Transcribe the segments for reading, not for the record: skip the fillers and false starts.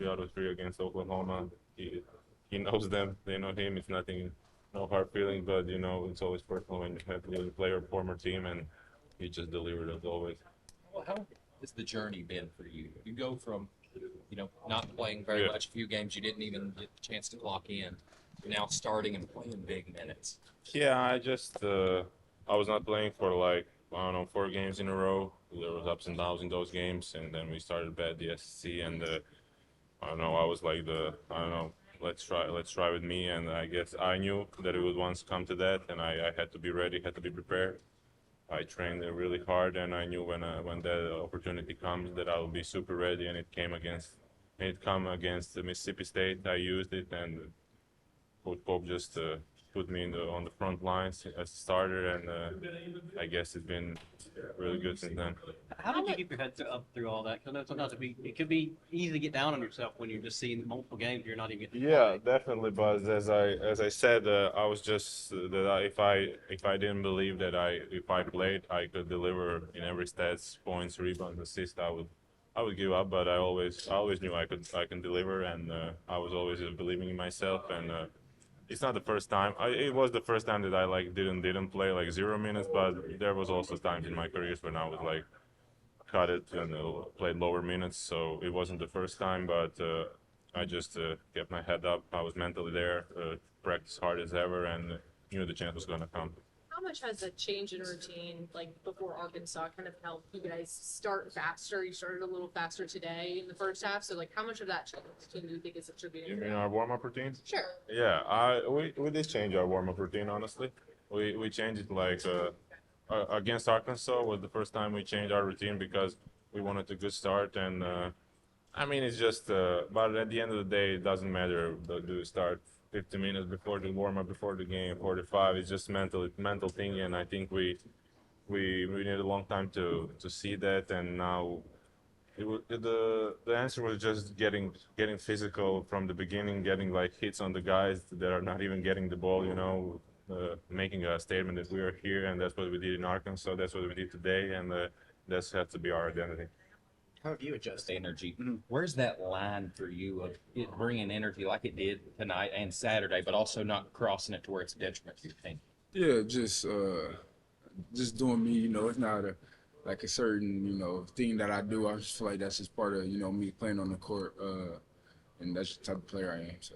out of 3 against Oklahoma. He knows them, they know him. It's nothing, no hard feeling, but it's always personal when you have to play your former team, and he just delivered as always. Well, how has the journey been for you? You go from, not playing very Yeah. much, a few games you didn't even get the chance to clock in, to now starting and playing big minutes. Yeah, I was not playing for like I don't know 4 games in a row. There was ups and downs in those games, and then we started bad the SEC, and I don't know. I was like I don't know. Let's try with me, and I guess I knew that it would once come to that, and I had to be ready, had to be prepared. I trained really hard, and I knew when that opportunity comes that I will be super ready, and it come against the Mississippi State. I used it, and Coach Pope just put me on the front lines as a starter, and I guess it's been really good since then. How did you keep your head up through all that? 'Cause I know sometimes it could be easy to get down on yourself when you're just seeing multiple games you're not even getting to Yeah, play. definitely. But as I said, I was just that if I didn't believe that if I played I could deliver in every stats, points, rebounds, assists, I would give up. But I always knew I can deliver, and I was always believing in myself. And it's not the first time. It was the first time that I like didn't play like 0 minutes, but there was also times in my careers when I was like cut it and played lower minutes. So it wasn't the first time, but I just kept my head up. I was mentally there, practiced hard as ever, and knew the chance was gonna come. How much has a change in routine, like before Arkansas, kind of helped you guys start faster? You started a little faster today in the first half, so like how much of that change do you think is attributed You to mean that? our warm up routine? Sure. Yeah, we did change our warm up routine. Honestly, we changed it like against Arkansas was the first time we changed our routine because we wanted a good start, and I mean it's just but at the end of the day it doesn't matter. Do you start 50 minutes before the warm up, before the game, 45? It's just mental thing, and I think we need a long time to see that, and now the answer was just getting physical from the beginning, getting like hits on the guys that are not even getting the ball, making a statement that we are here, and that's what we did in Arkansas. That's what we did today, and that's has to be our identity. How have you adjusted energy? Where's that line for you of it bringing energy like it did tonight and Saturday, but also not crossing it to where it's a detriment to your team? Yeah, just doing me. It's not like a certain thing that I do. I just feel like that's just part of me playing on the court, and that's the type of player I am. So.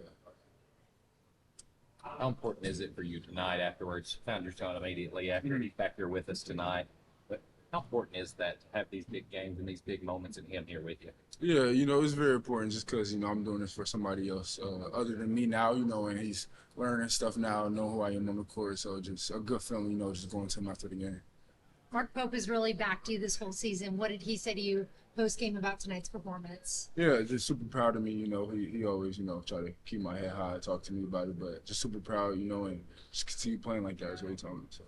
How important is it for you tonight afterwards? Found your tone immediately after he's back here with us tonight. But how important is that to have these big games and these big moments and him here with you? Yeah, it's very important just because I'm doing this for somebody else other than me now. And he's learning stuff now, know who I am on the court. So just a good feeling, just going to him after the game. Mark Pope has really backed you this whole season. What did he say to you post game about tonight's performance? Yeah, just super proud of me. He always try to keep my head high, talk to me about it, but just super proud. And just continue playing like that is what he told me. So.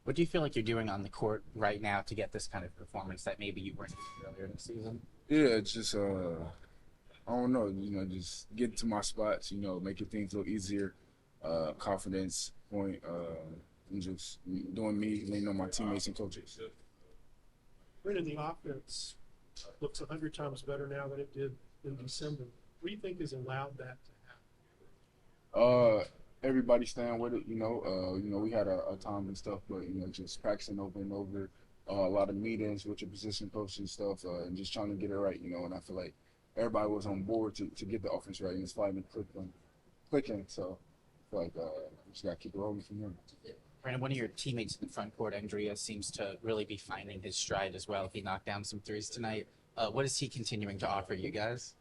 What do you feel like you're doing on the court right now to get this kind of performance that maybe you weren't earlier in the season? Yeah, it's just I don't know, just get to my spots, making things a little easier, confidence point, and just doing me, leaning on my teammates and coaches. Brendan, the offense looks 100 times better now than it did in December. What do you think has allowed that to happen? Everybody staying with it, we had a time and stuff, but just practicing over and over, a lot of meetings with your position coach and stuff, and just trying to get it right, and I feel like everybody was on board to get the offense right, and it's finally clicking, so I feel like just gotta keep it rolling from here. Brandon, one of your teammates in the front court, Andrea, seems to really be finding his stride as well. He knocked down some threes tonight. What is he continuing to offer you guys?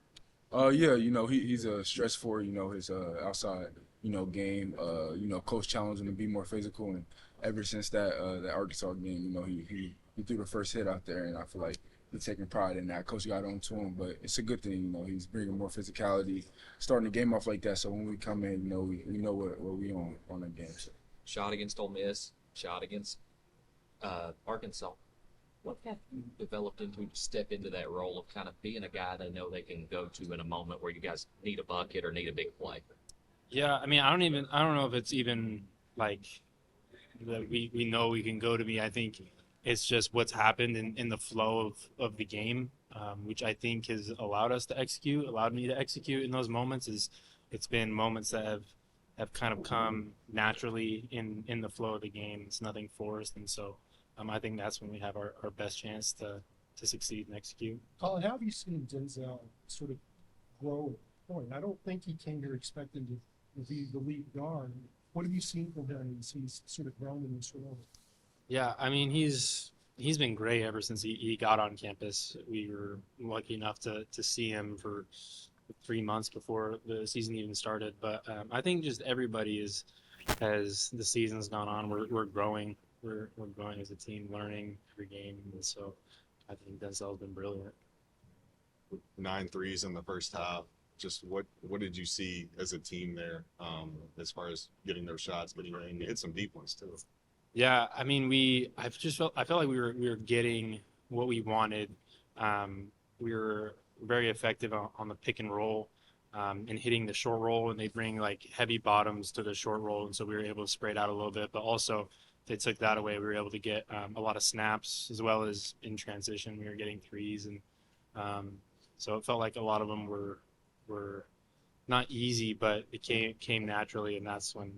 Yeah, he's a stress for his outside game. Coach challenged him to be more physical, and ever since that Arkansas game, he threw the first hit out there, and I feel like he's taking pride in that. Coach got on to him, but it's a good thing. He's bringing more physicality, starting the game off like that. So when we come in, we know what we on the game. So. Shot against Ole Miss, shot against Arkansas. What have you developed into to step into that role of kind of being a guy they know they can go to in a moment where you guys need a bucket or need a big play? Yeah, I mean, I don't know if it's even like that we know we can go to me. I think it's just what's happened in the flow of the game. which I think has allowed me to execute in those moments. It's been moments that have kind of come naturally in the flow of the game. It's nothing forced, and so I think that's when we have our best chance to succeed and execute. Colin, how have you seen Denzel sort of grow at the point? I don't think he came here expecting to be the lead guard. What have you seen from him as he's sort of grown in this role? Yeah, I mean he's been great ever since he got on campus. We were lucky enough to see him for 3 months before the season even started. But I think just everybody is, as the season's gone on, we're growing. We're growing as a team, learning every game, and so I think Denzel's been brilliant. 9 threes in the first half. Just what did you see as a team there, as far as getting those shots, but you hit some deep ones too. Yeah, I mean, I felt like we were getting what we wanted. We were very effective on the pick and roll, and hitting the short roll, and they bring like heavy bottoms to the short roll, and so we were able to spray it out a little bit. But also, if they took that away, we were able to get a lot of snaps as well as in transition. We were getting threes, and so it felt like a lot of them were not easy, but it came naturally, and that's when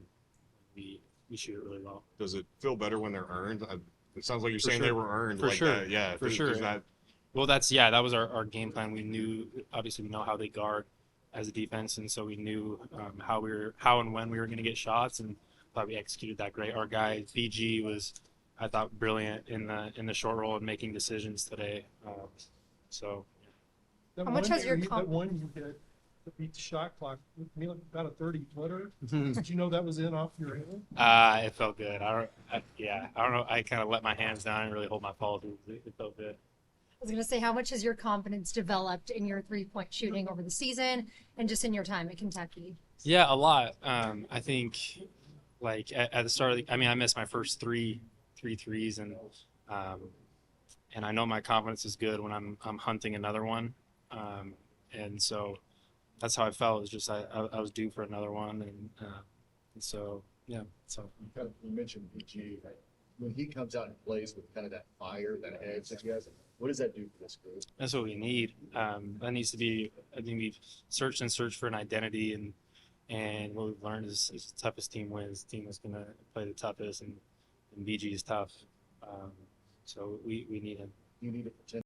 we shoot it really well. Does it feel better when they're earned? It sounds like you're For saying sure. they were earned. For like sure. That. Yeah, For sure. That, Well, that was our game plan. We knew, obviously, we know how they guard as a defense, and so we knew how and when we were going to get shots, and thought we executed that great. Our guy BG was, I thought, brilliant in the short roll and making decisions today. So That How much one has your that comp- one you hit that beat the shot clock? I mean, about a 30-footer. Did you know that was in off your hand? it felt good. I don't know. I kind of let my hands down and really hold my ball. It felt good. I was going to say, how much has your confidence developed in your 3-point shooting over the season and just in your time at Kentucky? Yeah, a lot. I think, like at the start of I missed my first three threes, and I know my confidence is good when I'm hunting another one, and so that's how I felt. It was just I was due for another one, and so yeah. So You mentioned BG. When he comes out and plays with kind of that fire, that edge that he has, what does that do for this group? that's what we need. That needs to be. I think we've searched for an identity, and what we've learned is the toughest team wins. The team that's going to play the toughest, and BG is tough. So we need him. You need a potential.